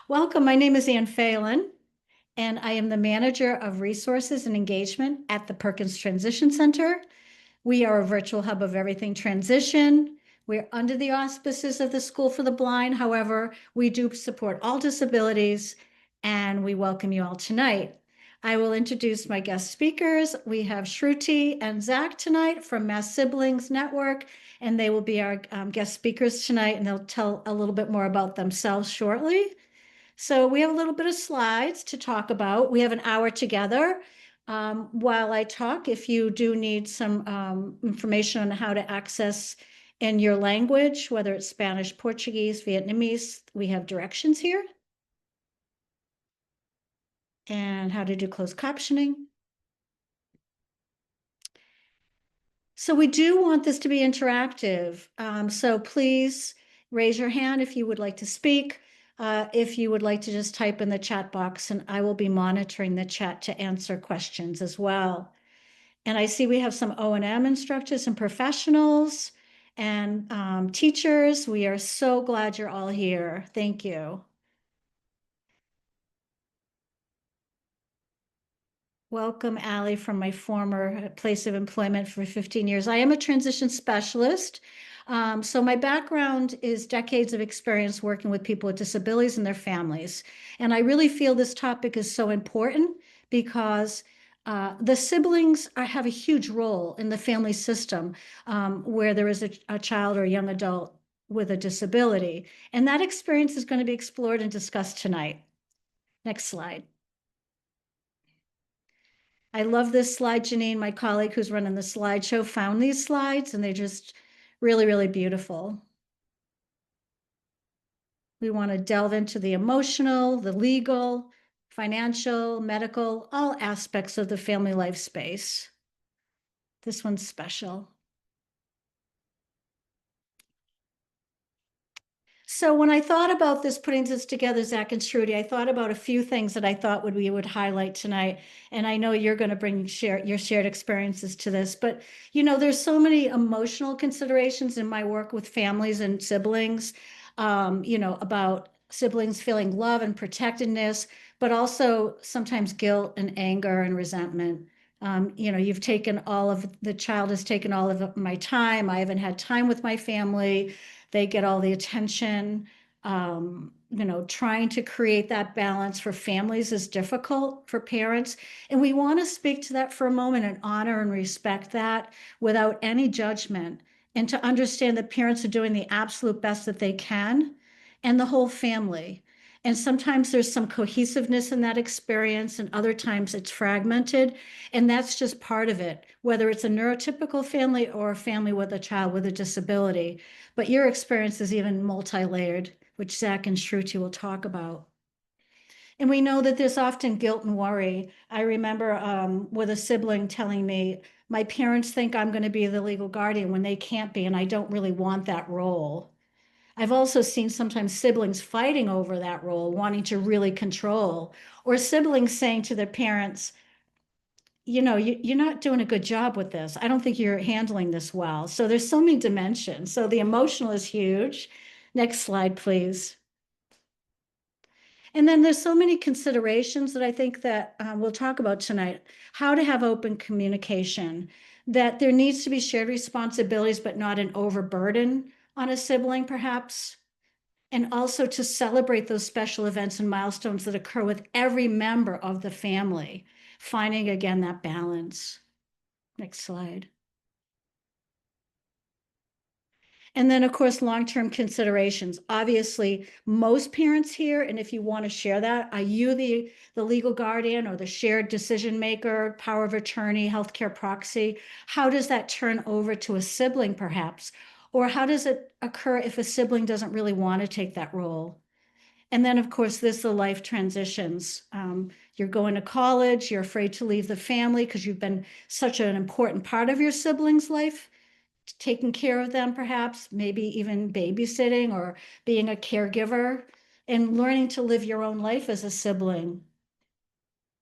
Welcome. My name is Ann Phelan, and I am the Manager of Resources and Engagement at the Perkins Transition Center. We are a virtual hub of everything transition. We're under the auspices of the School for the Blind. However, we do support all disabilities, and we welcome you all tonight. I will introduce my guest speakers. We have Shruti and Zach tonight from Mass Siblings Network, and they will be our guest speakers tonight, and they'll tell a little bit more about themselves shortly. So we have a little bit of slides to talk about. We have an hour together. While I talk, if you do need some information on how to access in your language, whether it's Spanish, Portuguese, Vietnamese, we have directions here. And how to do closed captioning. So we do want this to be interactive. So please raise your hand if you would like to speak. If you would like to just type in the chat box, and I will be monitoring the chat to answer questions as well. And I see we have some O&M instructors and professionals and teachers. We are so glad you're all here. Thank you. Welcome, Allie, from my former place of employment for 15 years. I am a transition specialist. So my background is decades of experience working with people with disabilities and their families. And I really feel this topic is so important because the siblings have a huge role in the family system where there is a child or a young adult with a disability. And that experience is going to be explored and discussed tonight. Next slide. I love this slide. Janine, my colleague who's running the slideshow, found these slides, and they're just really, really beautiful. We want to delve into the emotional, the legal, financial, medical, all aspects of the family life space. This one's special. So when I thought about this, putting this together, Zach and Shruti, I thought about a few things that I thought we would highlight tonight. And I know you're going to bring your shared experiences to this, but there's so many emotional considerations in my work with families and siblings, about siblings feeling love and protectedness, but also sometimes guilt and anger and resentment. You've taken the child has taken all of my time. I haven't had time with my family. They get all the attention. Trying to create that balance for families is difficult for parents. And we want to speak to that for a moment and honor and respect that without any judgment, and to understand that parents are doing the absolute best that they can, and the whole family. And sometimes there's some cohesiveness in that experience, and other times it's fragmented. And that's just part of it, whether it's a neurotypical family or a family with a child with a disability. But your experience is even multi-layered, which Zach and Shruti will talk about. And we know that there's often guilt and worry. I remember with a sibling telling me, my parents think I'm going to be the legal guardian when they can't be, and I don't really want that role. I've also seen sometimes siblings fighting over that role, wanting to really control, or siblings saying to their parents, you're not doing a good job with this. I don't think you're handling this well. So there's so many dimensions. So the emotional is huge. Next slide, please. And then there's so many considerations that I think that we'll talk about tonight. How to have open communication, that there needs to be shared responsibilities, but not an overburden on a sibling, perhaps. And also to celebrate those special events and milestones that occur with every member of the family, finding again that balance. Next slide. And then, of course, long-term considerations. Obviously, most parents here, and if you want to share that, are you the legal guardian or the shared decision maker, power of attorney, healthcare proxy? How does that turn over to a sibling, perhaps? Or how does it occur if a sibling doesn't really want to take that role? And then, of course, the life transitions. You're going to college, you're afraid to leave the family because you've been such an important part of your sibling's life, taking care of them, perhaps, maybe even babysitting or being a caregiver, and learning to live your own life as a sibling.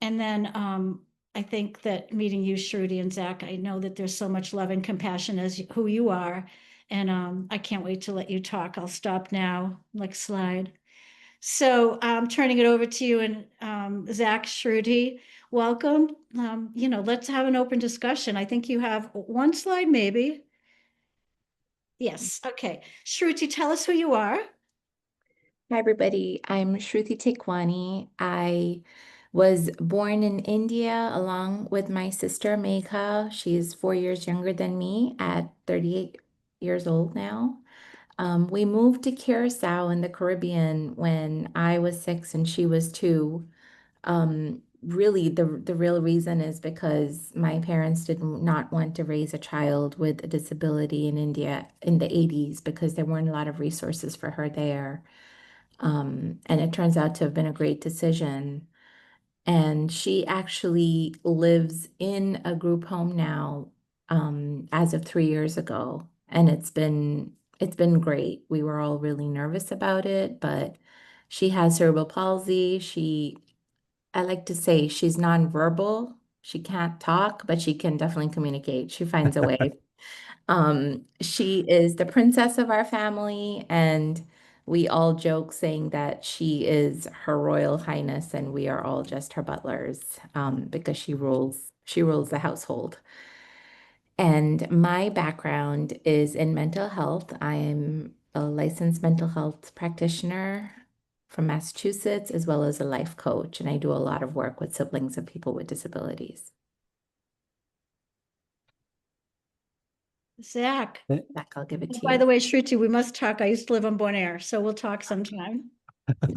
And then I think that meeting you, Shruti and Zach, I know that there's so much love and compassion as who you are. And I can't wait to let you talk. I'll stop now. Next slide. So I'm turning it over to you and Zach, Shruti, welcome. Let's have an open discussion. I think you have one slide, maybe. Yes. Okay. Shruti, tell us who you are. Hi, everybody. I'm Shruti Tekwani. I was born in India along with my sister Megha. She's 4 years younger than me at 38 years old now. We moved to Curacao in the Caribbean when I was 6 and she was 2. Really, the real reason is because my parents did not want to raise a child with a disability in India in the 80s because there weren't a lot of resources for her there. And it turns out to have been a great decision. And she actually lives in a group home now, as of 3 years ago. And it's been great. We were all really nervous about it, but she has cerebral palsy. I like to say she's nonverbal. She can't talk, but she can definitely communicate. She finds a way. She is the princess of our family, and we all joke saying that she is Her Royal Highness, and we are all just her butlers, because she rules the household. And my background is in mental health. I am a licensed mental health practitioner from Massachusetts, as well as a life coach, and I do a lot of work with siblings of people with disabilities. Zach. Back, I'll give it to By the you. way, Shruti, we must talk. I used to live on Bonaire, so we'll talk sometime.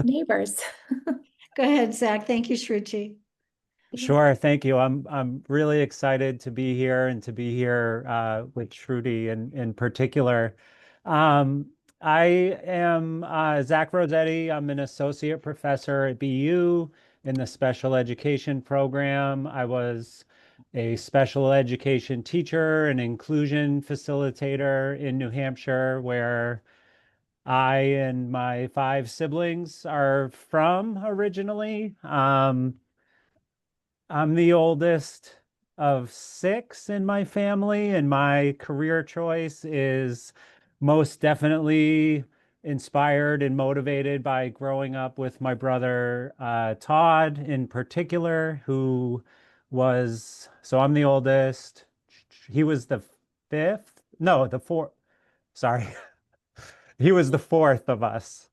Neighbors. Go ahead, Zach. Thank you, Shruti. Sure, thank you. I'm really excited to be here and to be here with Shruti in particular. Um, I am Zach Rossetti. I'm an associate professor at BU in the special education program. I was a special education teacher and inclusion facilitator in New Hampshire, where I and my 5 siblings are from originally. I'm the oldest of 6 in my family, and my career choice is most definitely inspired and motivated by growing up with my brother Todd in particular, who so I'm the oldest. He was the fifth, no, the fourth. Sorry, he was the fourth of us.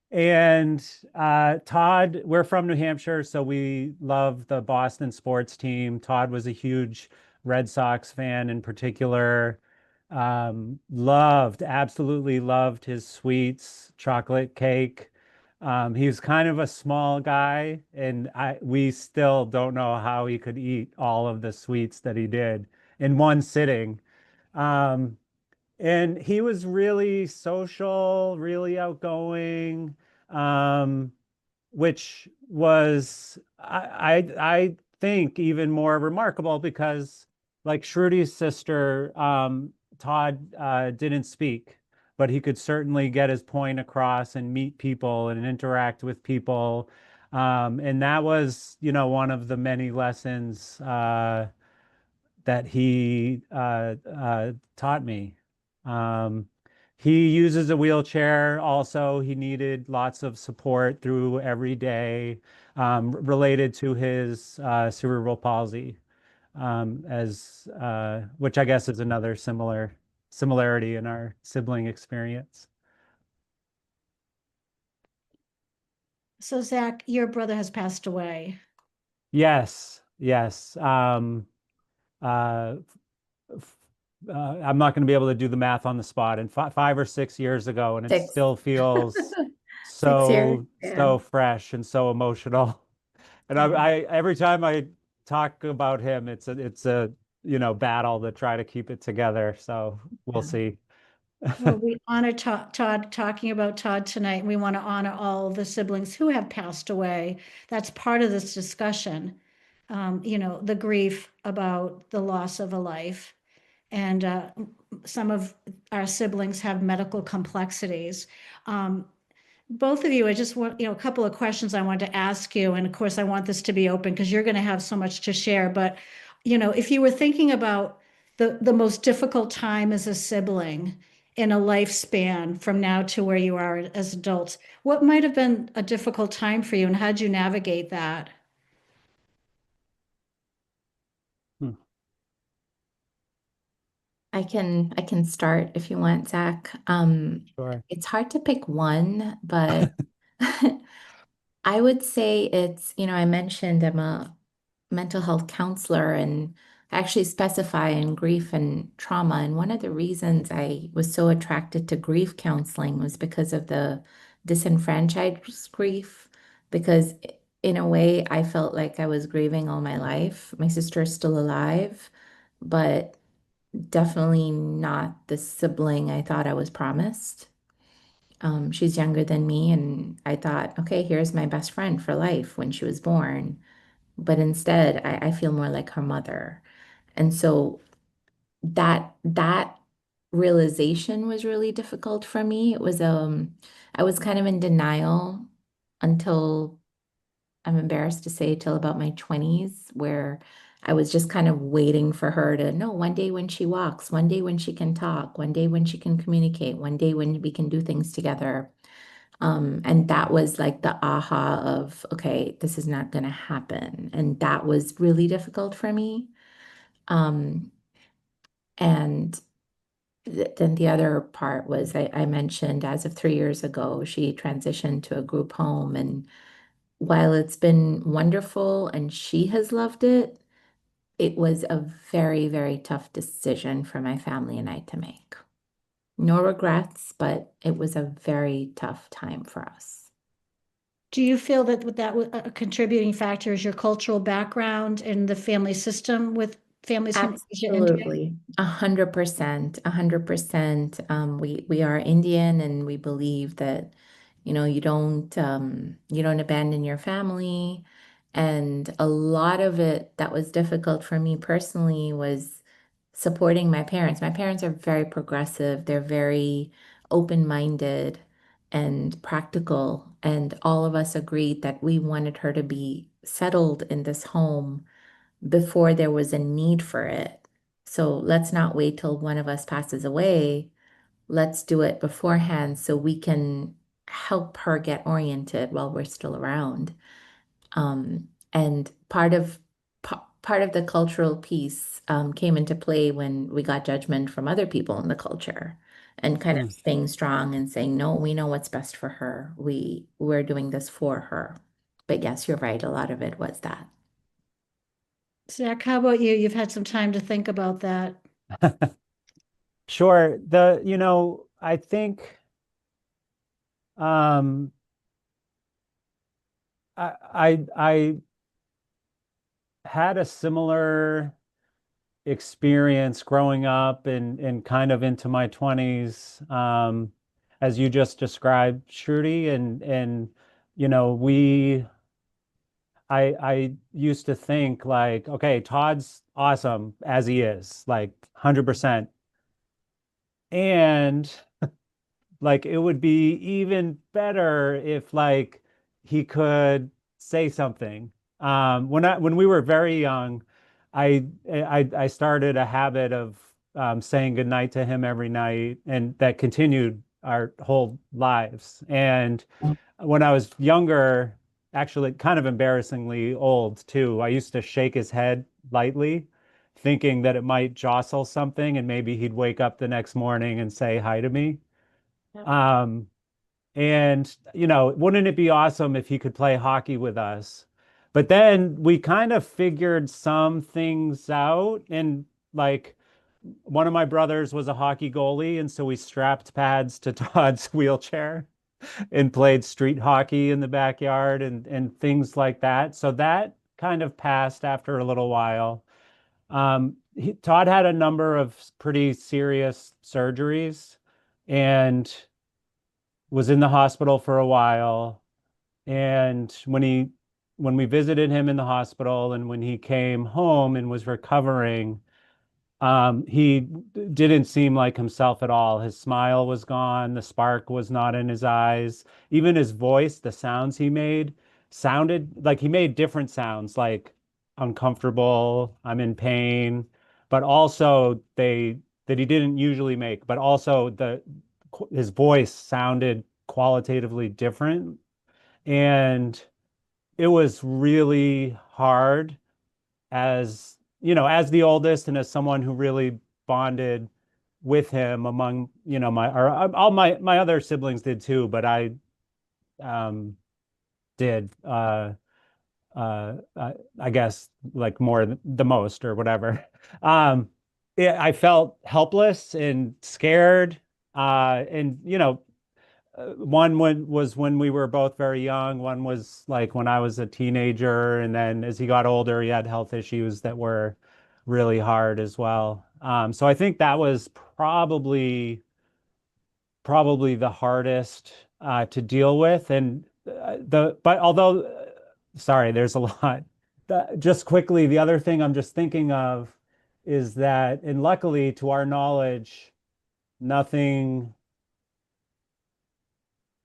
And Todd, we're from New Hampshire, so we love the Boston sports team. Todd was a huge Red Sox fan in particular. Absolutely loved his sweets, chocolate cake. He was kind of a small guy, and we still don't know how he could eat all of the sweets that he did in one sitting. Um, and he was really social, really outgoing, um, which was I think even more remarkable because, like Shruti's sister, Todd didn't speak, but he could certainly get his point across and meet people and interact with people. And that was, one of the many lessons that he taught me. Um, he uses a wheelchair also. He needed lots of support through every day, related to his cerebral palsy, which I guess is another similarity in our sibling experience. So, Zach, your brother has passed away. Yes, yes. Uh, I'm not going to be able to do the math on the spot. And 5 or 6 years ago, and it Six. still feels 6 years. Yeah. so fresh and so emotional. And Yeah. I every time I talk about him, it's a battle to try to keep it together. So we'll Yeah. see. Well, we honor Todd, talking about Todd tonight. We want to honor all the siblings who have passed away. That's part of this discussion. The grief about the loss of a life. And some of our siblings have medical complexities. Um, both of you, I just want, a couple of questions I want to ask you. And of course, I want this to be open because you're going to have so much to share. But, if you were thinking about the most difficult time as a sibling in a lifespan from now to where you are as adults. What might have been a difficult time for you, and how did you navigate that? Hmm. I can start if you want, Zach. Sure. It's hard to pick one, but I would say it's, I mentioned I'm a mental health counselor and I actually specify in grief and trauma. And one of the reasons I was so attracted to grief counseling was because of the disenfranchised grief, because in a way I felt like I was grieving all my life. My sister is still alive, but definitely not the sibling I thought I was promised. She's younger than me, and I thought, okay, here's my best friend for life when she was born. But instead, I feel more like her mother. And so that realization was really difficult for me. I was kind of in denial until I'm embarrassed to say till about my 20s, where I was just kind of waiting for her to know one day when she walks, one day when she can talk, one day when she can communicate, one day when we can do things together. And that was like the aha of, okay, this is not going to happen. And that was really difficult for me. Um, and then the other part was I mentioned as of 3 years ago, she transitioned to a group home. And while it's been wonderful and she has loved it, it was a very, very tough decision for my family and I to make. No regrets, but it was a very tough time for us. Do you feel that a contributing factor is your cultural background and the family system with families from Asia, India? Absolutely, 100%, 100%. We are Indian, and we believe that, you don't abandon your family. And a lot of it that was difficult for me personally was supporting my parents. My parents are very progressive. They're very open-minded and practical. And all of us agreed that we wanted her to be settled in this home before there was a need for it. So let's not wait till one of us passes away. Let's do it beforehand so we can help her get oriented while we're still around. And part of the cultural piece came into play when we got judgment from other people in the culture, and kind of Hmm. staying strong and saying, no, we know what's best for her. We're doing this for her. But yes, you're right. A lot of it was that. Zach, how about you? You've had some time to think about that. Sure. I think um I had a similar experience growing up and kind of into my 20s, as you just described, Shruti, and you know, we I used to think like, okay, Todd's awesome as he is, like 100%. And like it would be even better if like he could say something. When we were very young, I started a habit of saying goodnight to him every night, and that continued our whole lives. And when I was younger, actually kind of embarrassingly old too, I used to shake his head lightly, thinking that it might jostle something and maybe he'd wake up the next morning and say hi to me. Yep. Um, and, wouldn't it be awesome if he could play hockey with us? But then we kind of figured some things out. And like one of my brothers was a hockey goalie. And so we strapped pads to Todd's wheelchair and played street hockey in the backyard and things like that. So that kind of passed after a little while. Todd had a number of pretty serious surgeries and was in the hospital for a while. And when we visited him in the hospital and when he came home and was recovering, he didn't seem like himself at all. His smile was gone. The spark was not in his eyes. Even his voice, the sounds he made sounded like he made different sounds, like uncomfortable, I'm in pain, but also that he didn't usually make, but also his voice sounded qualitatively different. And it was really hard as, as the oldest and as someone who really bonded with him among, all my other siblings did too, but I um, did, I guess like more the most or whatever. I felt helpless and scared. And one was when we were both very young. One was like when I was a teenager, and then as he got older, he had health issues that were really hard as well. So I think that was probably the hardest to deal with. And but although, sorry, there's a lot. Just quickly, the other thing I'm just thinking of is that, and luckily to our knowledge, nothing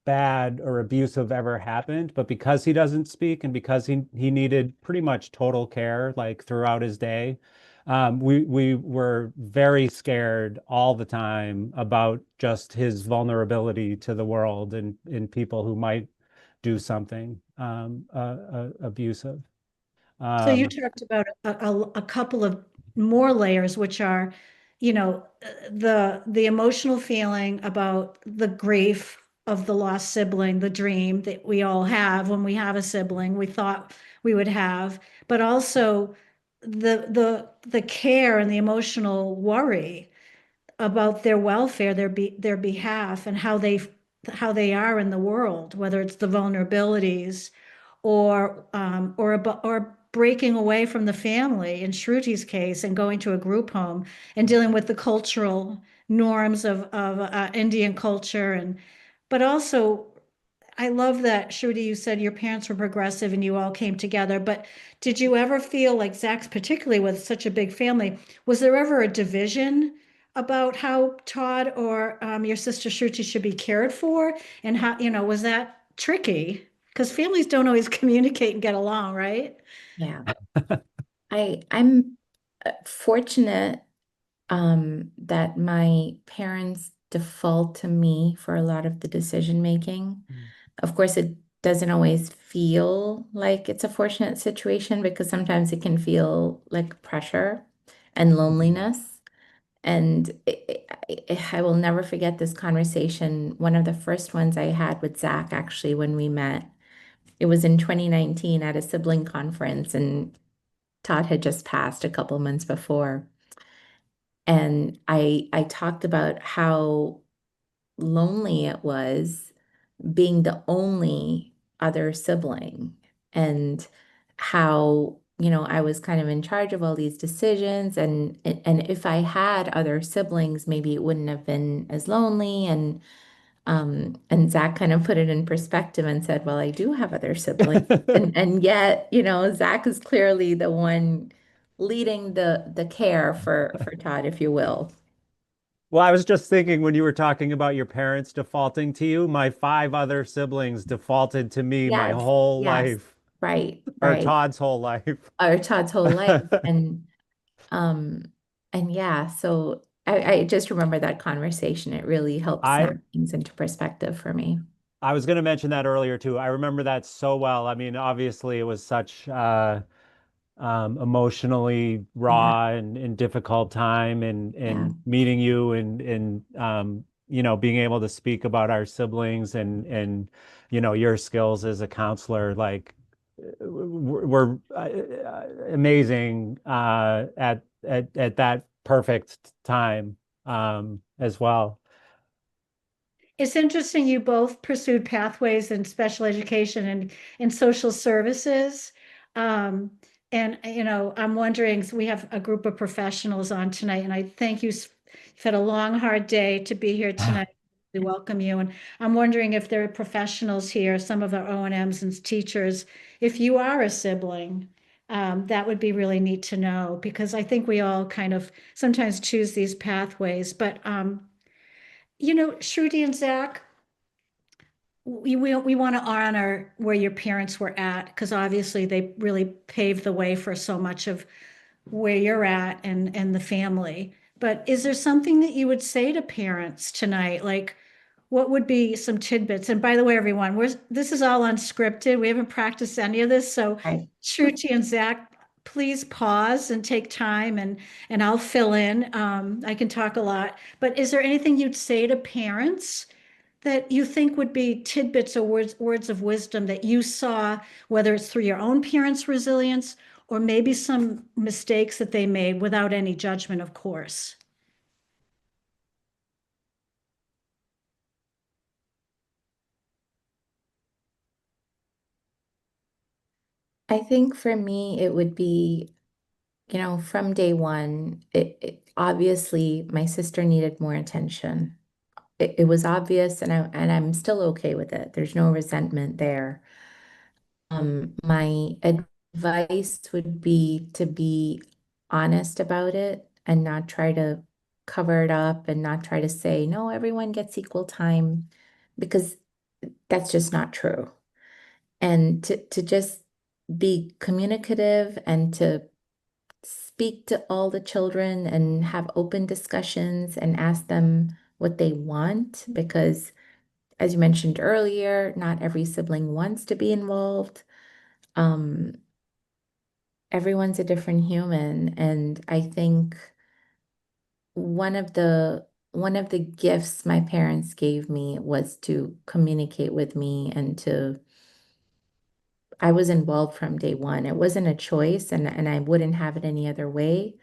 bad or abusive ever happened, but because he doesn't speak and because he needed pretty much total care like throughout his day, we were very scared all the time about just his vulnerability to the world and people who might do something abusive. So you Um, talked about a couple of more layers, which are, the emotional feeling about the grief of the lost sibling, the dream that we all have when we have a sibling, we thought we would have, but also the care and the emotional worry about their welfare, their behalf, and how they are in the world, whether it's the vulnerabilities or breaking away from the family in Shruti's case and going to a group home and dealing with the cultural norms of Indian culture. But also, I love that, Shruti, you said your parents were progressive and you all came together. But did you ever feel like Zach's, particularly with such a big family, was there ever a division about how Todd or your sister Shruti should be cared for? And how, was that tricky? Because families don't always communicate and get along, right? Yeah. I'm fortunate that my parents default to me for a lot of the decision making. Of course, it doesn't always feel like it's a fortunate situation because sometimes it can feel like pressure and loneliness. And I will never forget this conversation. One of the first ones I had with Zach, actually, when we met, it was in 2019 at a sibling conference, and Todd had just passed a couple months before. And I talked about how lonely it was being the only other sibling and how, I was kind of in charge of all these decisions and if I had other siblings, maybe it wouldn't have been as lonely and Zach kind of put it in perspective and said, well, I do have other siblings. And yet, Zach is clearly the one leading the care for Todd, if you will. Well, I was just thinking when you were talking about your parents defaulting to you, my five other siblings defaulted to me my Yes, whole yes, life, right, or right. Todd's whole life. Or Todd's whole life. Um and yeah, so I just remember that conversation. It really helped I snap things into perspective for me. I was going to mention that earlier too. I remember that so well. I mean, obviously it was such emotionally Yeah, raw and difficult time yeah. and meeting you and being able to speak about our siblings and your skills as a counselor like were amazing at that perfect time as well. It's interesting you both pursued pathways in special education and social services. Um, and, I'm wondering, so we have a group of professionals on tonight, and I thank you. You've had a long, hard day to be here tonight. We welcome you. And I'm wondering if there are professionals here, some of our O&Ms and teachers, if you are a sibling, that would be really neat to know, because I think we all kind of sometimes choose these pathways. But, Shruti and Zach, we want to honor where your parents were at, because obviously they really paved the way for so much of where you're at and the family. But is there something that you would say to parents tonight? Like, what would be some tidbits? And by the way, everyone, this is all unscripted. We haven't practiced any of this. So Right. Shruti and Zach, please pause and take time and I'll fill in. I can talk a lot, but is there anything you'd say to parents that you think would be tidbits or words of wisdom that you saw, whether it's through your own parents' resilience or maybe some mistakes that they made without any judgment, of course? I think for me, it would be, from day one, obviously my sister needed more attention. It was obvious, and I'm still okay with it. There's no resentment there. My advice would be to be honest about it and not try to cover it up and not try to say, no, everyone gets equal time, because that's just not true. And to just be communicative and to speak to all the children and have open discussions and ask them what they want, because as you mentioned earlier, not every sibling wants to be involved. Um, Everyone's a different human, and I think one of the gifts my parents gave me was to communicate with me and to I was involved from day one. It wasn't a choice, and I wouldn't have it any other way.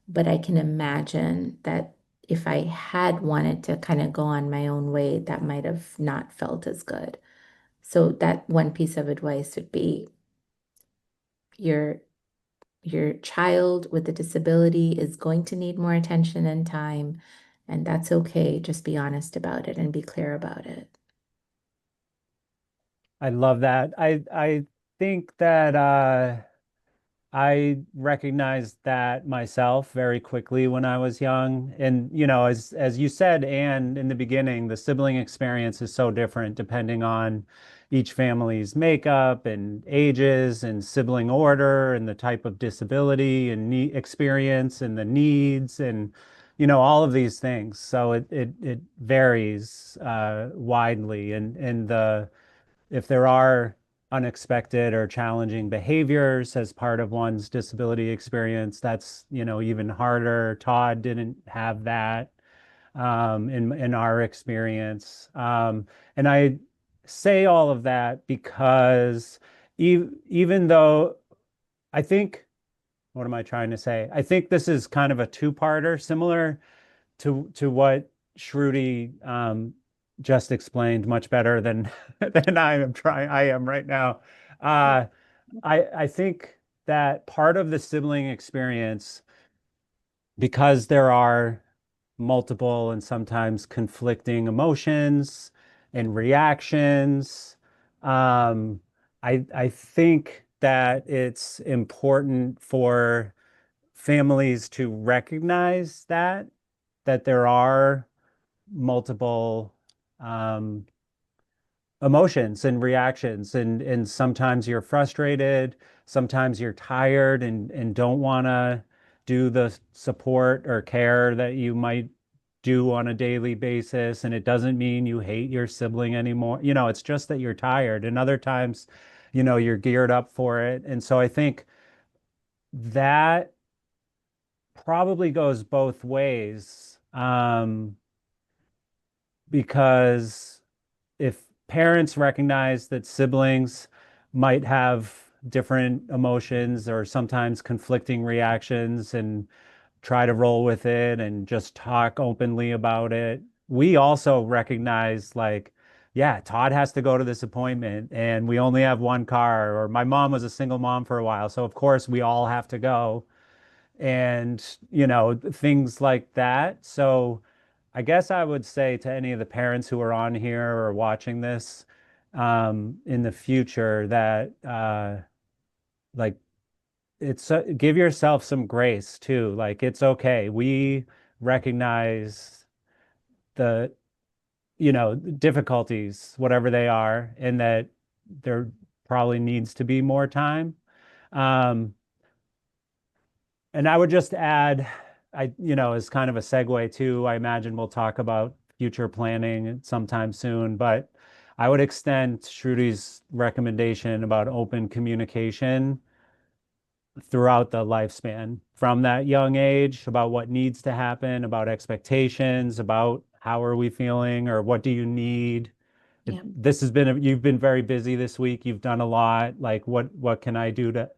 But I can imagine that if I had wanted to kind of go on my own way, that might have not felt as good. So that one piece of advice would be your your child with a disability is going to need more attention and time, and that's okay. Just be honest about it and be clear about it. I love that. I think that I recognized that myself very quickly when I was young. And, as you said, Anne, in the beginning, the sibling experience is so different depending on each family's makeup and ages and sibling order and the type of disability and experience and the needs and, all of these things. So it varies widely. And if there are unexpected or challenging behaviors as part of one's disability experience, that's, even harder. Todd didn't have that in our experience. And I say all of that because even though I think, what am I trying to say? I think this is kind of a two-parter, similar to what Shruti just explained much better than than I am right now. Uh, I think that part of the sibling experience, because there are multiple and sometimes conflicting emotions and reactions, um, I think that it's important for families to recognize that there are multiple um, emotions and reactions, and sometimes you're frustrated, sometimes you're tired and don't want to do the support or care that you might do on a daily basis, and it doesn't mean you hate your sibling anymore. It's just that you're tired, and other times, you're geared up for it. And so I think that probably goes both ways, because if parents recognize that siblings might have different emotions or sometimes conflicting reactions and try to roll with it and just talk openly about it, we also recognize, like, yeah, Todd has to go to this appointment and we only have one car, or my mom was a single mom for a while, so of course we all have to go, and things like that. So I guess I would say to any of the parents who are on here or watching this in the future that like it's give yourself some grace too. Like, it's okay. We recognize the difficulties, whatever they are, and that there probably needs to be more time. Um, and I would just add, as kind of a segue too, I imagine we'll talk about future planning sometime soon, but I would extend Shruti's recommendation about open communication throughout the lifespan from that young age about what needs to happen, about expectations, about how are we feeling or what do you need. Yeah. This has been, you've been very busy this week. You've done a lot. Like what can I do to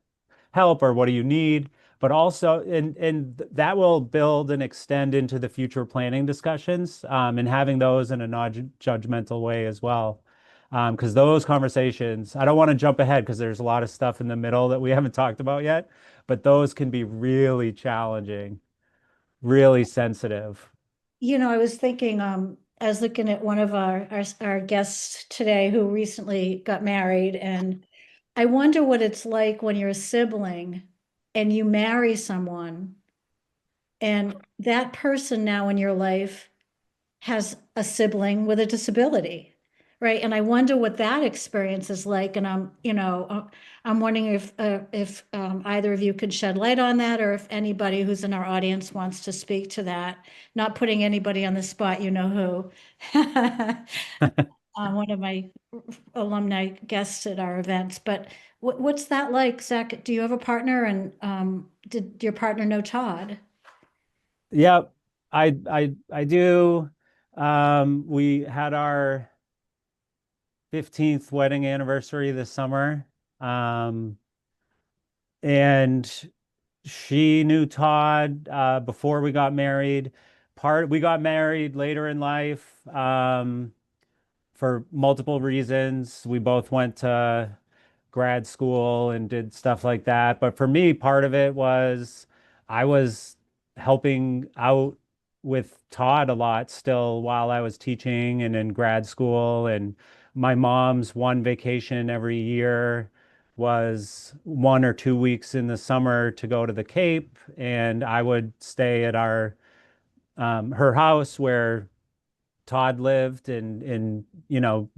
help or what do you need? But also, and that will build and extend into the future planning discussions, and having those in a non-judgmental way as well. Because those conversations, I don't want to jump ahead because there's a lot of stuff in the middle that we haven't talked about yet, but those can be really challenging, really sensitive. I was thinking, I was looking at one of our guests today who recently got married, and I wonder what it's like when you're a sibling and you marry someone, and that person now in your life has a sibling with a disability, right? And I wonder what that experience is like. And I'm wondering if either of you could shed light on that, or if anybody who's in our audience wants to speak to that. Not putting anybody on the spot, you know who. One of my alumni guests at our events. But what's that like, Zach? Do you have a partner? And did your partner know Todd? Yep, I do. We had our 15th wedding anniversary this summer. Um, and she knew Todd before we got married. We got married later in life for multiple reasons. We both went to grad school and did stuff like that. But for me, part of it was I was helping out with Todd a lot still while I was teaching and in grad school. And my mom's one vacation every year was 1 or 2 weeks in the summer to go to the Cape. And I would stay at her house where Todd lived and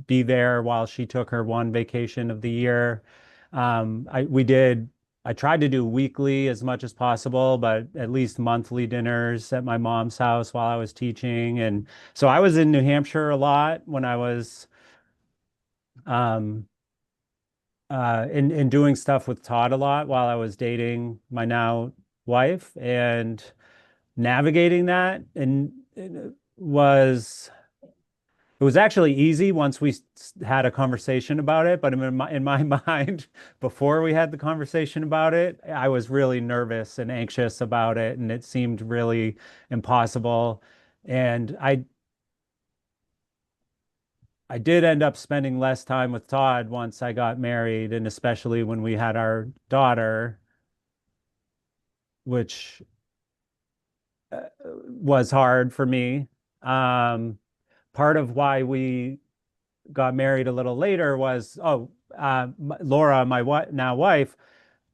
be there while she took her one vacation of the year. I tried to do weekly as much as possible, but at least monthly dinners at my mom's house while I was teaching. And so I was in New Hampshire a lot when I was um in doing stuff with Todd a lot while I was dating my now wife, and navigating that and it was actually easy once we had a conversation about it, but in my mind, before we had the conversation about it, I was really nervous and anxious about it, and it seemed really impossible. And I did end up spending less time with Todd once I got married, and especially when we had our daughter, which was hard for me. Um, Part of why we got married a little later was, Laura, my now wife,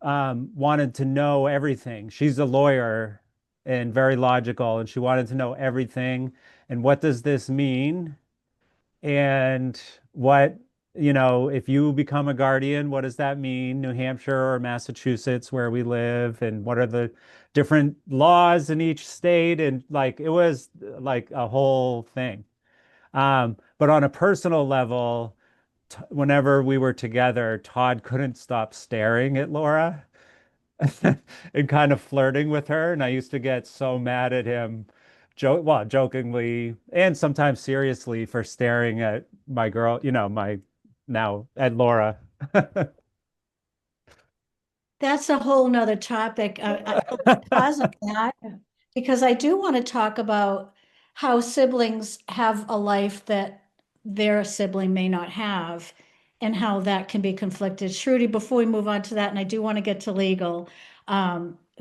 wanted to know everything. She's a lawyer and very logical, and she wanted to know everything. And what does this mean? And if you become a guardian, what does that mean? New Hampshire or Massachusetts, where we live, and what are the different laws in each state? And like, it was like a whole thing. But on a personal level, whenever we were together, Todd couldn't stop staring at Laura and kind of flirting with her. And I used to get so mad at him, jokingly and sometimes seriously, for staring at my girl, my now at Laura. That's a whole nother topic. Pause on that, because I do want to talk about how siblings have a life that their sibling may not have, and how that can be conflicted. Shruti, before we move on to that, and I do want to get to legal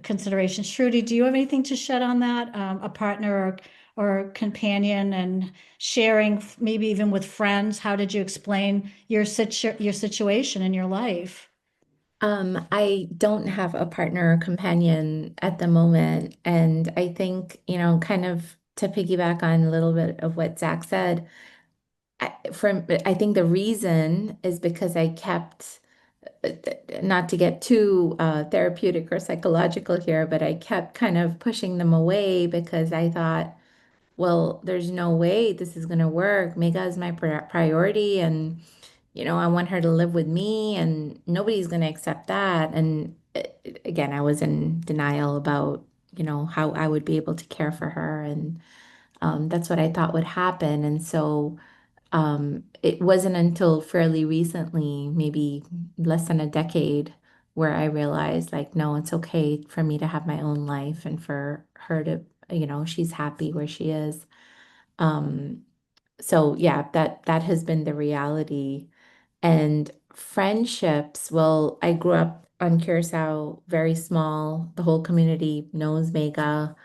considerations. Shruti, do you have anything to shed on that? A partner or a companion, and sharing, maybe even with friends, how did you explain your situation in your life? I don't have a partner or companion at the moment. And I think, kind of to piggyback on a little bit of what Zach said, I think the reason is because I kept not to get too therapeutic or psychological here, but I kept kind of pushing them away because I thought, well, there's no way this is going to work. Mega is my priority, and I want her to live with me, and nobody's going to accept that. And again, I was in denial about, how I would be able to care for her, and that's what I thought would happen. And so it wasn't until fairly recently, maybe less than a decade, where I realized, like, no, it's okay for me to have my own life and for her to, she's happy where she is. Um, so yeah, that has been the reality. And friendships, well, I grew up on Curacao, very small. The whole community knows Mega.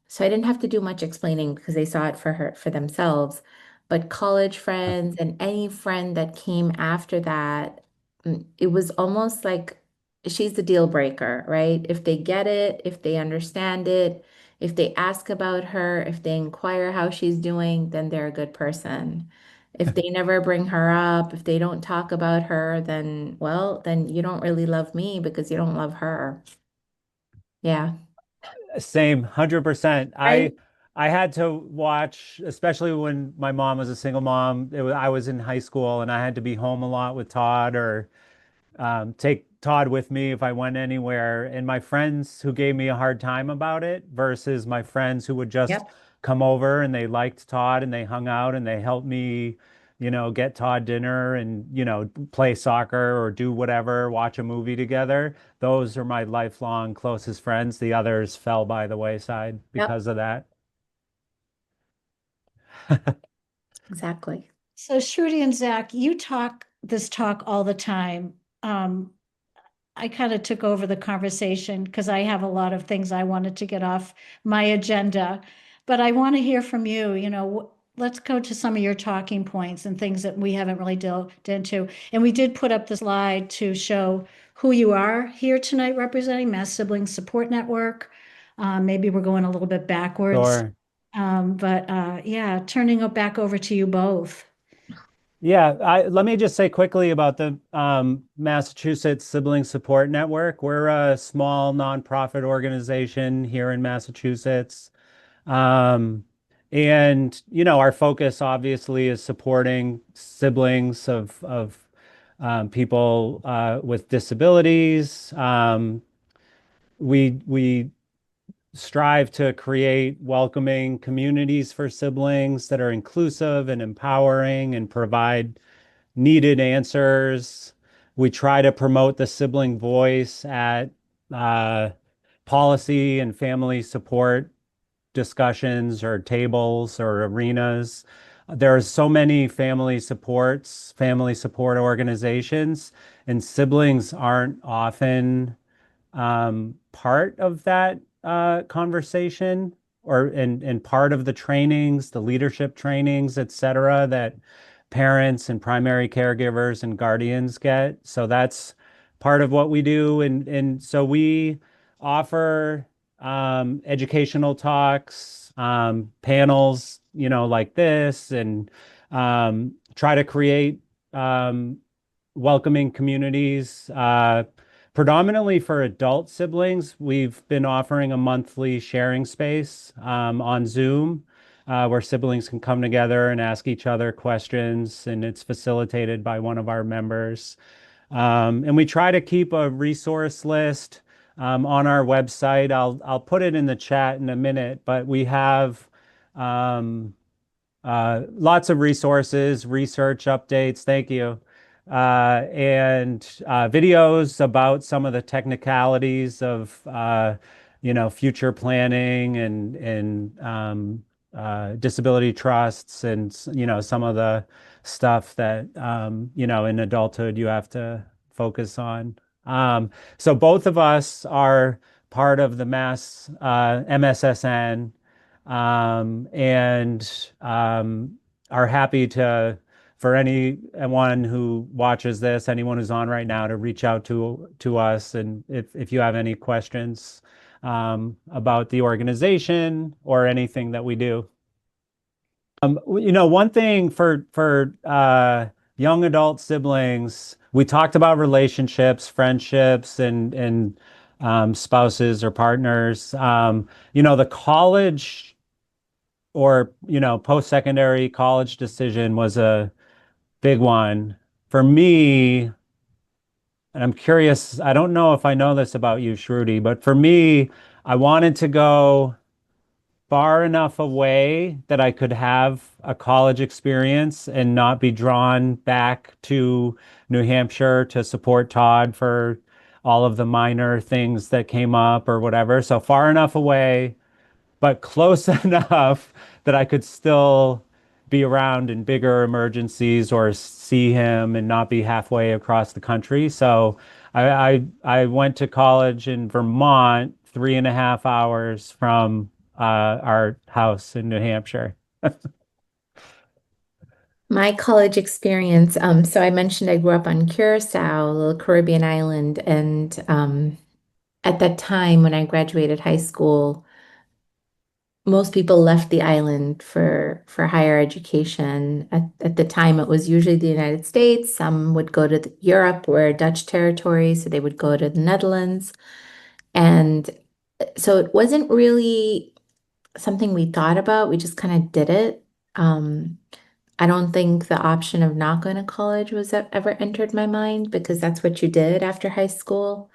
So I didn't have to do much explaining because they saw it for themselves. But college friends and any friend that came after that, it was almost like she's the deal breaker, right? If they get it, if they understand it, if they ask about her, if they inquire how she's doing, then they're a good person. If they never bring her up, if they don't talk about her, then, well, then you don't really love me because you don't love her. Yeah. Same, 100%. Right? I had to watch, especially when my mom was a single mom. I was in high school and I had to be home a lot with Todd, or take Todd with me if I went anywhere. And my friends who gave me a hard time about it versus my friends who would just Yep. come over and they liked Todd and they hung out and they helped me, get Todd dinner and, play soccer or do whatever, watch a movie together. Those are my lifelong closest friends. The others fell by the wayside Yep. because of that. Exactly. So Shruti and Zach, you talk this talk all the time. I kind of took over the conversation because I have a lot of things I wanted to get off my agenda. But I want to hear from you, let's go to some of your talking points and things that we haven't really delved into. And we did put up the slide to show who you are here tonight representing Mass Sibling Support Network. Maybe we're going a little bit backwards. Sure. But yeah, turning it back over to you both. Yeah, let me just say quickly about the Massachusetts Sibling Support Network. We're a small nonprofit organization here in Massachusetts. Um, and, our focus obviously is supporting siblings of people with disabilities. We strive to create welcoming communities for siblings that are inclusive and empowering and provide needed answers. We try to promote the sibling voice at uh, policy and family support discussions or tables or arenas. There are so many family support organizations, and siblings aren't often part of that conversation or and part of the trainings, the leadership trainings, et cetera, that parents and primary caregivers and guardians get. So that's part of what we do. And so we offer educational talks, panels, like this, and try to create welcoming communities. Predominantly for adult siblings, we've been offering a monthly sharing space on Zoom where siblings can come together and ask each other questions, and it's facilitated by one of our members. And we try to keep a resource list on our website. I'll put it in the chat in a minute, but we have lots of resources, research updates. Thank you. And videos about some of the technicalities of, future planning and disability trusts and, some of the stuff that, in adulthood you have to focus on. So both of us are part of the Mass MSSN and are happy for anyone who watches this, anyone who's on right now, to reach out to us, and if you have any questions about the organization or anything that we do. One thing for young adult siblings, we talked about relationships, friendships, and spouses or partners. The college or post-secondary college decision was a big one for me. And I'm curious, I don't know if I know this about you, Shruti, but for me, I wanted to go far enough away that I could have a college experience and not be drawn back to New Hampshire to support Todd for all of the minor things that came up or whatever. So far enough away, but close enough that I could still be around in bigger emergencies or see him and not be halfway across the country. So I went to college in Vermont, 3.5 hours from our house in New Hampshire. My college experience, so I mentioned I grew up on Curacao, a little Caribbean island, and at that time when I graduated high school, most people left the island for higher education. At the time, it was usually the United States. Some would go to Europe, where Dutch territory, so they would go to the Netherlands. And so it wasn't really something we thought about. We just kind of did it. Um, I don't think the option of not going to college was ever entered my mind because that's what you did after high school.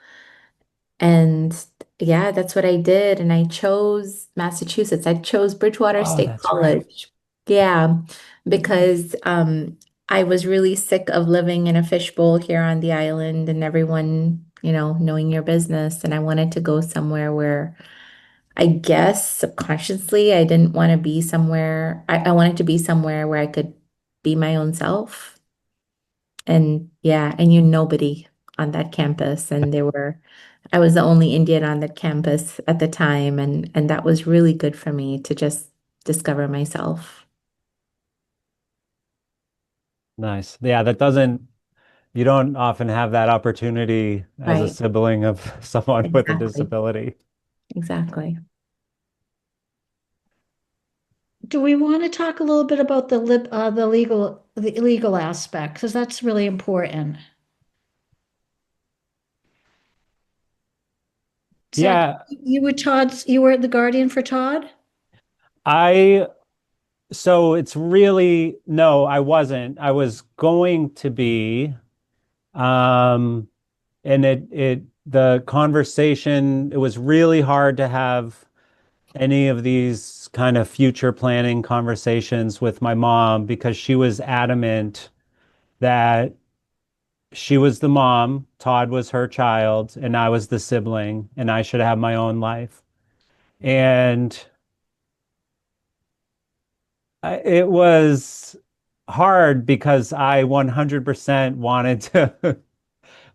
And yeah, that's what I did. And I chose Massachusetts. I chose Bridgewater Oh, State that's right. College. Yeah, because I was really sick of living in a fishbowl here on the island and everyone, knowing your business. And I wanted to go somewhere where I guess subconsciously I didn't want to be somewhere. I wanted to be somewhere where I could be my own self. And yeah, I knew nobody on that campus. And I was the only Indian on that campus at the time. And that was really good for me to just discover myself. Nice. Yeah, you don't often have that opportunity as a Right. sibling of someone with a Exactly. disability. Exactly. Do we want to talk a little bit about the legal aspect? Because that's really important. Zach, Yeah, you were the guardian for Todd? I so it's really no, I wasn't. I was going to be um and the conversation, it was really hard to have any of these kind of future planning conversations with my mom because she was adamant that she was the mom, Todd was her child, and I was the sibling, and I should have my own life. And it was hard because I 100% wanted to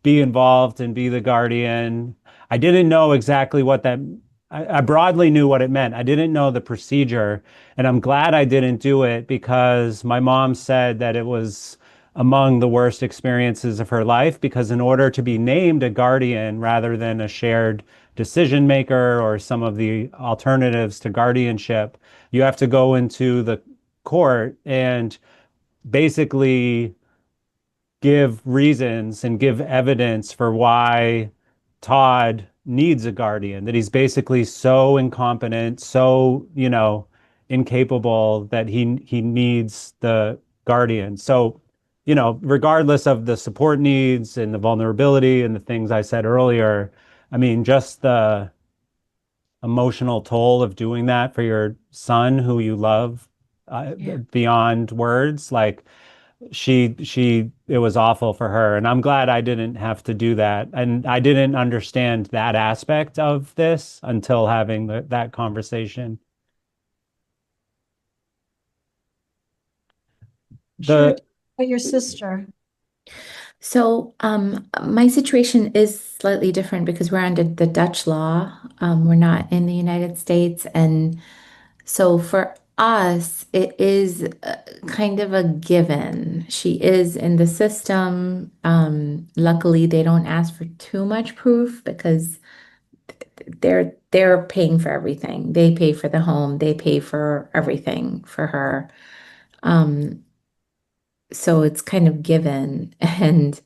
be involved and be the guardian. I didn't know exactly what that, I broadly knew what it meant. I didn't know the procedure. And I'm glad I didn't do it because my mom said that it was among the worst experiences of her life because in order to be named a guardian rather than a shared decision maker or some of the alternatives to guardianship, you have to go into the court and basically give reasons and give evidence for why Todd needs a guardian, that he's basically so incompetent, so, incapable that he needs the guardian. So, regardless of the support needs and the vulnerability and the things I said earlier, I mean, just the emotional toll of doing that for your son who you love Yeah. beyond words, like it was awful for her, and I'm glad I didn't have to do that, and I didn't understand that aspect of this until having that conversation. Sure. The Your sister. So, my situation is slightly different because we're under the Dutch law. We're not in the United States. And so for us, it is kind of a given. She is in the system. Luckily, they don't ask for too much proof because they're paying for everything. They pay for the home, they pay for everything for her. Um, so it's kind of given. And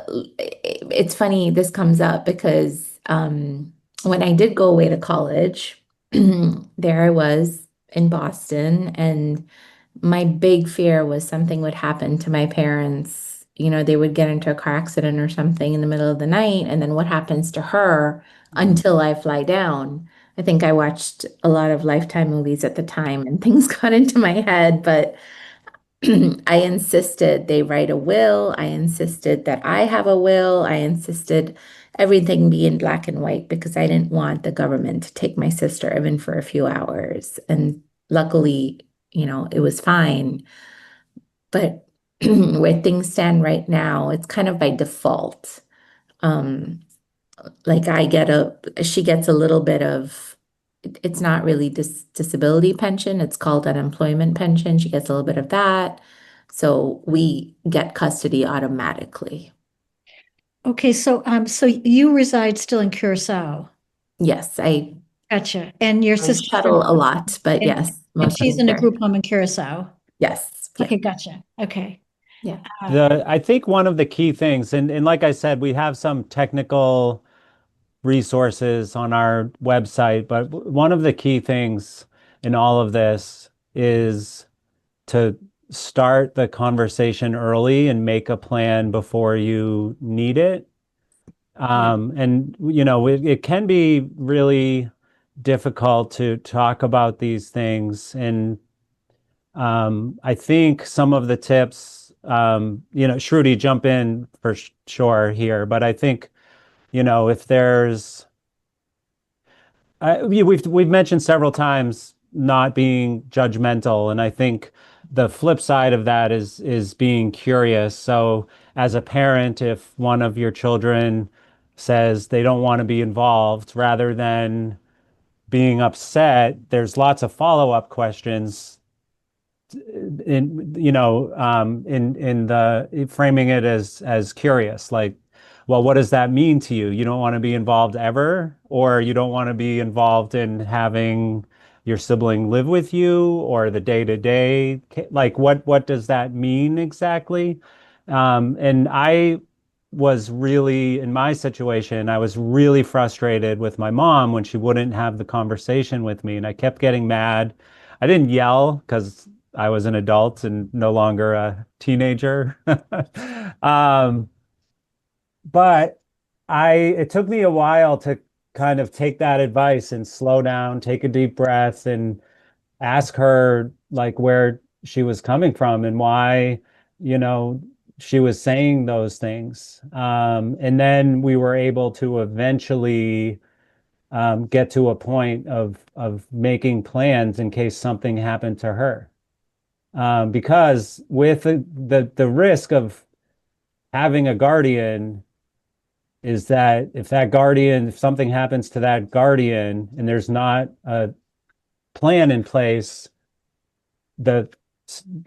It's funny this comes up because when I did go away to college, there I was in Boston, and my big fear was something would happen to my parents. You know, they would get into a car accident or something in the middle of the night, and then what happens to her until I fly down? I think I watched a lot of Lifetime movies at the time, and things got into my head, but I insisted they write a will. I insisted that I have a will. I insisted everything be in black and white because I didn't want the government to take my sister even for a few hours. And luckily, you know, it was fine. But where things stand right now, it's kind of by default. Um, like she gets a little bit of, it's not really disability pension, it's called unemployment pension. She gets a little bit of that. So we get custody automatically. Okay, so you reside still in Curacao. Yes, Gotcha. And your I sister's from, shuttle a lot, but and, yes, and most she's days in a there. group home in Curacao. Yes, yeah, Okay, gotcha. Okay. yeah. I think one of the key things, and like I said, we have some technical resources on our website, but one of the key things in all of this is to start the conversation early and make a plan before you need it. Yeah. And you know, it can be really difficult to talk about these things. And I think some of the tips, you know, Shruti, jump in for sure here, but I think, you know, if there's we've mentioned several times not being judgmental, and I think the flip side of that is being curious. So as a parent, if one of your children says they don't want to be involved, rather than being upset, there's lots of follow-up questions in in the framing it as curious, like, well, what does that mean to you? You don't want to be involved ever, or you don't want to be involved in having your sibling live with you, or the day to day, like what does that mean exactly? And I was really, in my situation, I was really frustrated with my mom when she wouldn't have the conversation with me, and I kept getting mad. I didn't yell because I was an adult and no longer a teenager. Um, but it took me a while to kind of take that advice and slow down, take a deep breath, and ask her like where she was coming from and why, you know, she was saying those things. And then we were able to eventually get to a point of making plans in case something happened to her. Because with the risk of having a guardian is that if something happens to that guardian and there's not a plan in place, the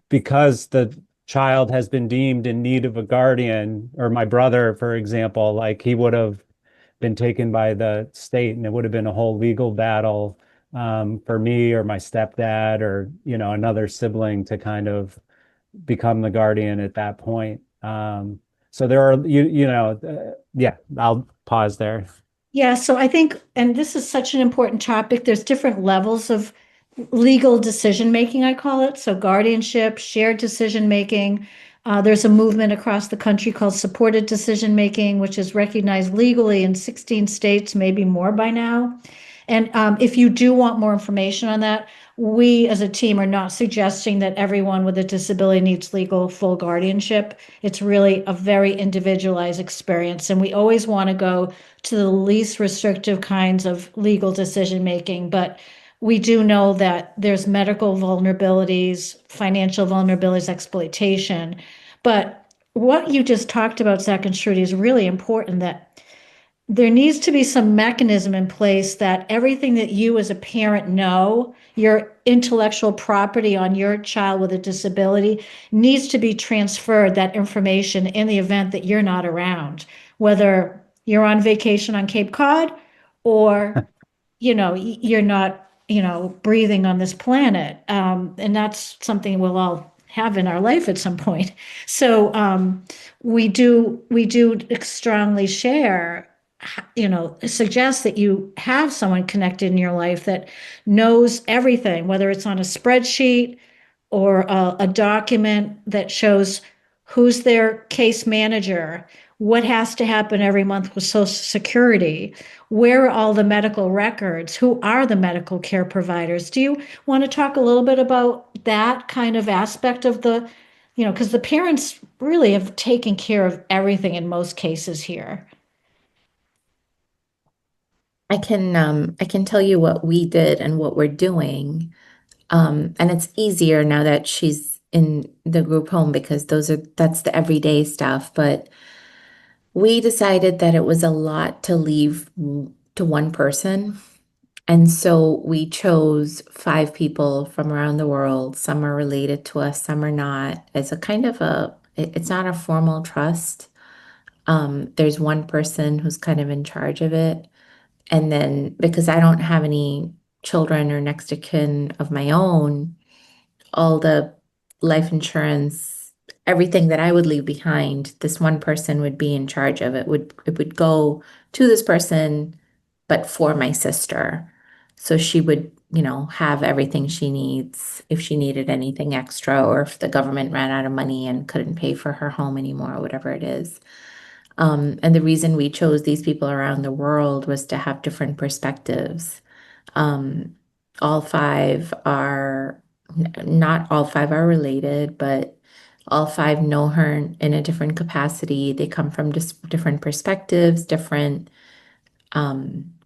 because the child has been deemed in need of a guardian, or my brother, for example, like he would have been taken by the state and it would have been a whole legal battle for me or my stepdad or, you know, another sibling to kind of become the guardian at that point. So there are, yeah, I'll pause there. Yeah, so I think, and this is such an important topic, there's different levels of legal decision making, I call it. So guardianship, shared decision making. There's a movement across the country called supported decision making, which is recognized legally in 16 states, maybe more by now. And if you do want more information on that, we as a team are not suggesting that everyone with a disability needs legal full guardianship. It's really a very individualized experience. And we always want to go to the least restrictive kinds of legal decision making. But we do know that there's medical vulnerabilities, financial vulnerabilities, exploitation. But what you just talked about, Zach and Shruti, is really important, that there needs to be some mechanism in place that everything that you as a parent know, your intellectual property on your child with a disability, needs to be transferred, that information, in the event that you're not around, whether you're on vacation on Cape Cod or, you're not, breathing on this planet. And that's something we'll all have in our life at some point. So we do strongly share, suggest that you have someone connected in your life that knows everything, whether it's on a spreadsheet or a document that shows who's their case manager, what has to happen every month with Social Security, where are all the medical records, who are the medical care providers. Do you want to talk a little bit about that kind of aspect of because the parents really have taken care of everything in most cases here. I can tell you what we did and what we're doing. And it's easier now that she's in the group home because that's the everyday stuff. But we decided that it was a lot to leave to one person. And so we chose 5 people from around the world. Some are related to us, some are not. It's a kind of it's not a formal trust. There's one person who's kind of in charge of it. And then because I don't have any children or next of kin of my own, all the life insurance, everything that I would leave behind, this one person would be in charge of it. It would go to this person, but for my sister. So she would, have everything she needs if she needed anything extra or if the government ran out of money and couldn't pay for her home anymore or whatever it is. And the reason we chose these people around the world was to have different perspectives. Um, all five are, not all five are related, but all five know her in a different capacity. They come from just different perspectives, different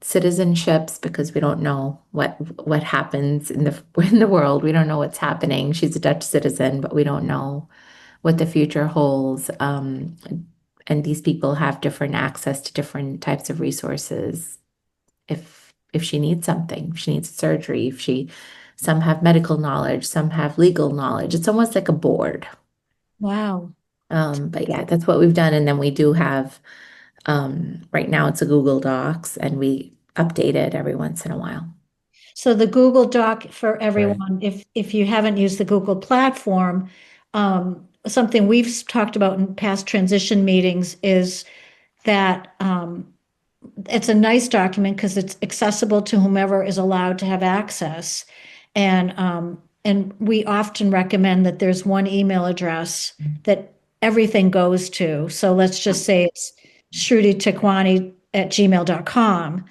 citizenships, because we don't know what happens in the in the world. We don't know what's happening. She's a Dutch citizen, but we don't know what the future holds. And these people have different access to different types of resources. If she needs something, if she needs surgery, some have medical knowledge, some have legal knowledge. It's almost like a board. Wow. But yeah, that's what we've done. And then we do have, right now it's a Google Docs and we update it every once in a while. So the Google Doc for Right. everyone, if you haven't used the Google platform, something we've talked about in past transition meetings is that it's a nice document because it's accessible to whomever is allowed to have access. And we often recommend that there's one email address that everything goes to. So let's just say it's shruti@gmail.com.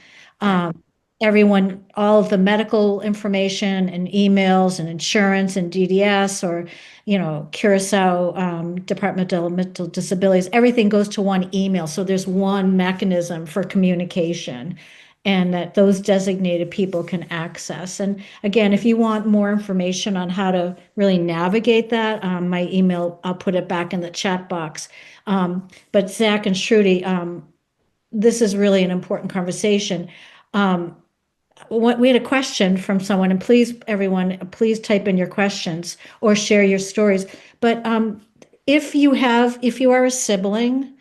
Everyone, all of the medical information and emails and insurance and DDS or, Curacao Department of Mental Disabilities, everything goes to one email. So there's one mechanism for communication and that those designated people can access. And again, if you want more information on how to really navigate that, my email, I'll put it back in the chat box. But Zach and Shruti, this is really an important conversation. We had a question from someone, and please, everyone, please type in your questions or share your stories. But if you are a sibling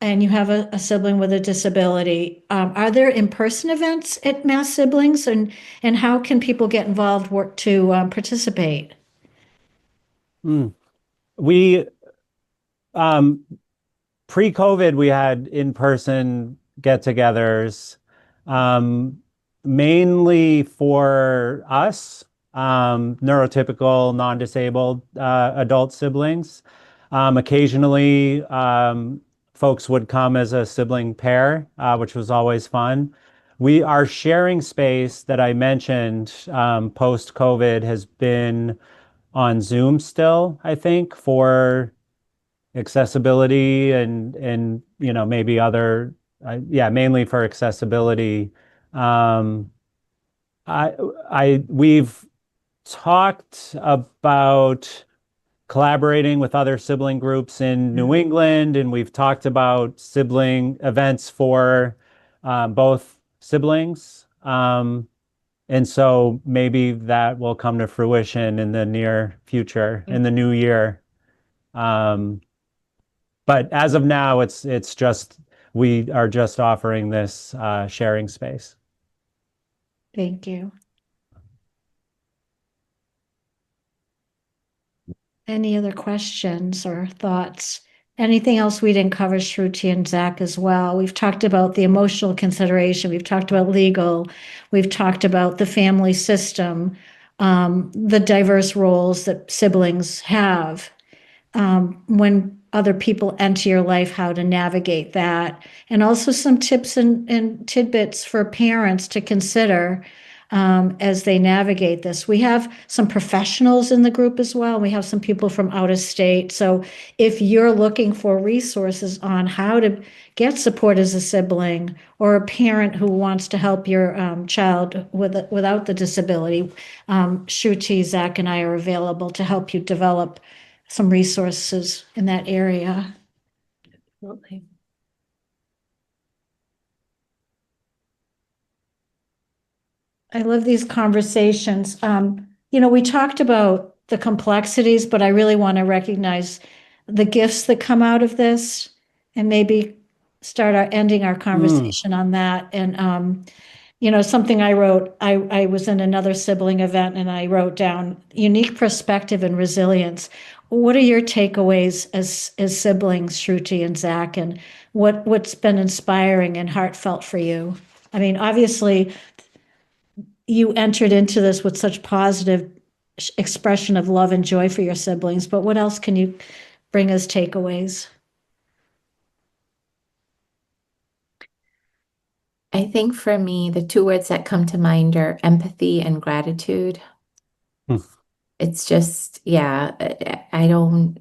and you have a sibling with a disability, are there in-person events at Mass Siblings, and how can people get involved, work to participate? We pre-COVID, we had in-person get-togethers, mainly for us, neurotypical, non-disabled adult siblings. Occasionally, folks would come as a sibling pair, which was always fun. Our sharing space that I mentioned post-COVID has been on Zoom still, I think, for accessibility and maybe other mainly for accessibility. We've talked about collaborating with other sibling groups in New England, and we've talked about sibling events for both siblings. And so maybe that will come to fruition in the near future, in the new year. But as of now, it's just we are just offering this sharing space. Thank you. Any other questions or thoughts? Anything else we didn't cover, Shruti and Zach, as well? We've talked about the emotional consideration. We've talked about legal. We've talked about the family system, the diverse roles that siblings have. When other people enter your life, how to navigate that, and also some tips and tidbits for parents to consider as they navigate this. We have some professionals in the group as well. We have some people from out of state. So if you're looking for resources on how to get support as a sibling or a parent who wants to help your child without the disability, Shruti, Zach, and I are available to help you develop some resources in that area. Absolutely. I love these conversations. We talked about the complexities, but I really want to recognize the gifts that come out of this and maybe start ending our conversation on that. And, something I wrote, I was in another sibling event and I wrote down unique perspective and resilience. What are your takeaways as siblings, Shruti and Zach, and what's been inspiring and heartfelt for you? I mean, obviously, you entered into this with such positive expression of love and joy for your siblings, but what else can you bring as takeaways? I think for me, the two words that come to mind are empathy and gratitude. Hmm. It's just, yeah, I'm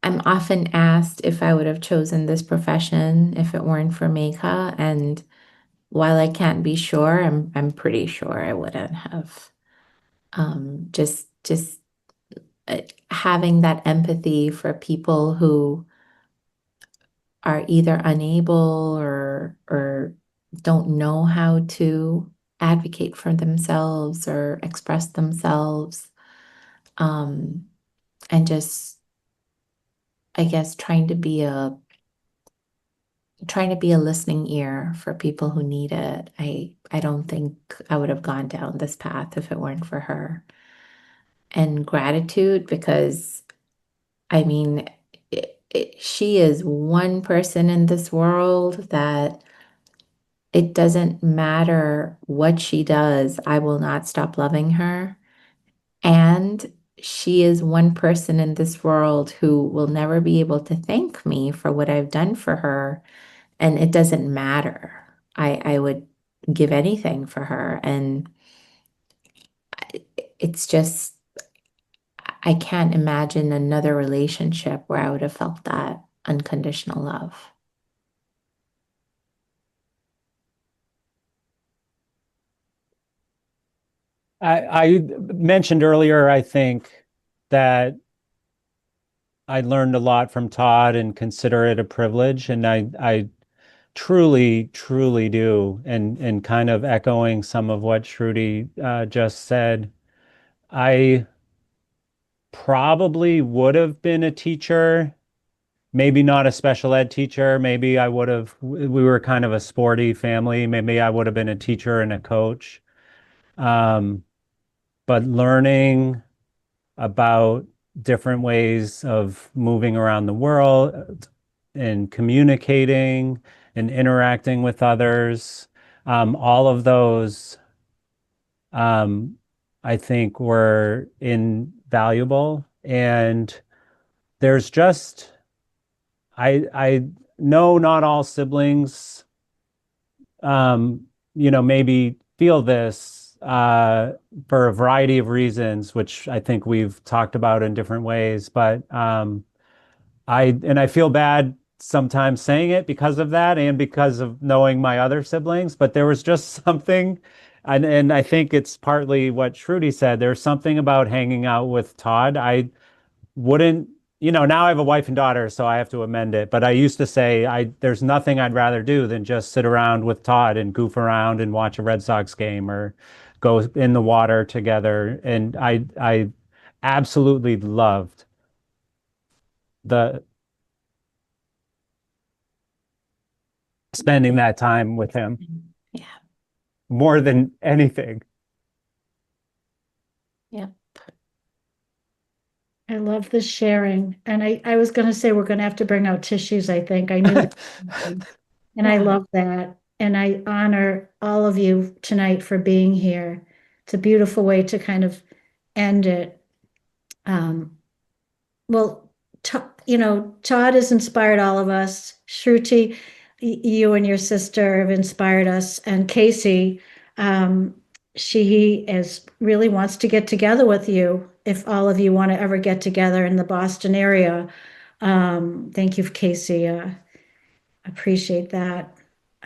often asked if I would have chosen this profession if it weren't for Meka. And while I can't be sure, I'm pretty sure I wouldn't have. Just having that empathy for people who are either unable or don't know how to advocate for themselves or express themselves. And just, I guess, trying to be a listening ear for people who need it. I don't think I would have gone down this path if it weren't for her. And gratitude, because I mean, she is one person in this world that it doesn't matter what she does, I will not stop loving her. And she is one person in this world who will never be able to thank me for what I've done for her. And it doesn't matter. I would give anything for her. And it's just, I can't imagine another relationship where I would have felt that unconditional love. I mentioned earlier, I think that I learned a lot from Todd and consider it a privilege. And I truly, truly do. And kind of echoing some of what Shruti just said, I probably would have been a teacher, maybe not a special ed teacher. Maybe I would have, we were kind of a sporty family. Maybe I would have been a teacher and a coach. But learning about different ways of moving around the world and communicating and interacting with others, all of those, I think, were invaluable. And there's just, I know not all siblings, maybe feel this for a variety of reasons, which I think we've talked about in different ways. But I feel bad sometimes saying it because of that and because of knowing my other siblings. But there was just something, and I think it's partly what Shruti said. There's something about hanging out with Todd. I wouldn't, now I have a wife and daughter, so I have to amend it. But I used to say there's nothing I'd rather do than just sit around with Todd and goof around and watch a Red Sox game or go in the water together. And I absolutely loved the spending that time with him Yeah. more than anything. Yeah. I love the sharing. And I was going to say, we're going to have to bring out tissues, I think. I knew. And I Yeah. love that. And I honor all of you tonight for being here. It's a beautiful way to kind of end it. Um, well, Todd has inspired all of us. Shruti, you and your sister have inspired us. And Casey, um, she really wants to get together with you if all of you want to ever get together in the Boston area. Thank you, Casey. Appreciate that.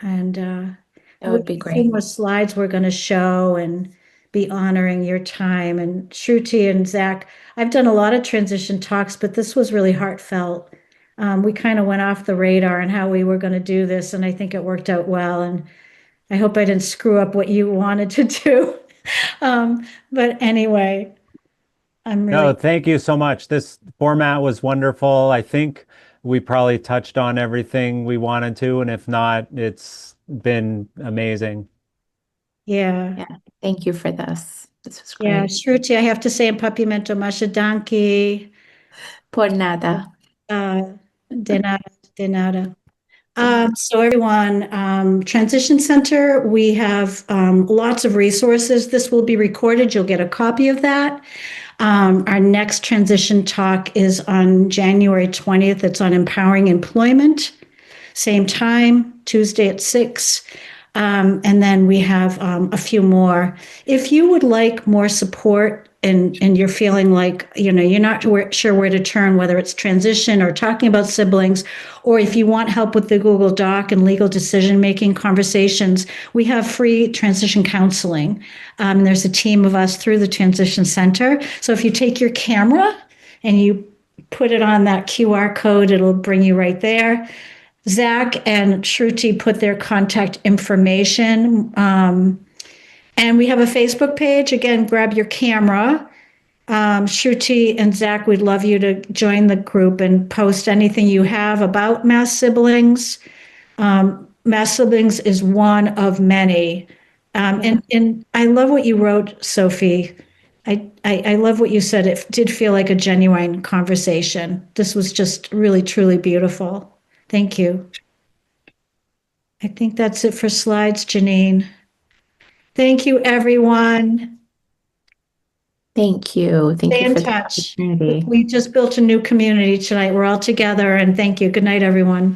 And That we would be have a few great. more slides we're going to show and be honoring your time. And Shruti and Zach, I've done a lot of transition talks, but this was really heartfelt. We kind of went off the radar on how we were going to do this, and I think it worked out well. And I hope I didn't screw up what you wanted to do. But anyway, I'm No, really, thank you so much. This format was wonderful. I think we probably touched on everything we wanted to, and if not, it's been amazing. yeah. Yeah. Thank you for this. This was Yeah, great. Shruti, I have to say, Impapimento Mashadanki. Por nada. De nada, de nada. So everyone, Transition Center, we have lots of resources. This will be recorded. You'll get a copy of that. Our next transition talk is on January 20th. It's on empowering employment. Same time, Tuesday at 6. And then we have a few more. If you would like more support and you're feeling like, you're not sure where to turn, whether it's transition or talking about siblings, or if you want help with the Google Doc and legal decision-making conversations, we have free transition counseling. There's a team of us through the Transition Center. So if you take your camera and you put it on that QR code, it'll bring you right there. Zach and Shruti put their contact information. And we have a Facebook page. Again, grab your camera. Shruti and Zach, we'd love you to join the group and post anything you have about Mass Siblings. Mass Siblings is one of many. And I love what you wrote, Sophie. I love what you said. It did feel like a genuine conversation. This was just really, truly beautiful. Thank you. I think that's it for slides, Janine. Thank you, everyone. Thank you. Thank Stay you in for the touch. opportunity. We just built a new community tonight. We're all together, and thank you. Good night, everyone.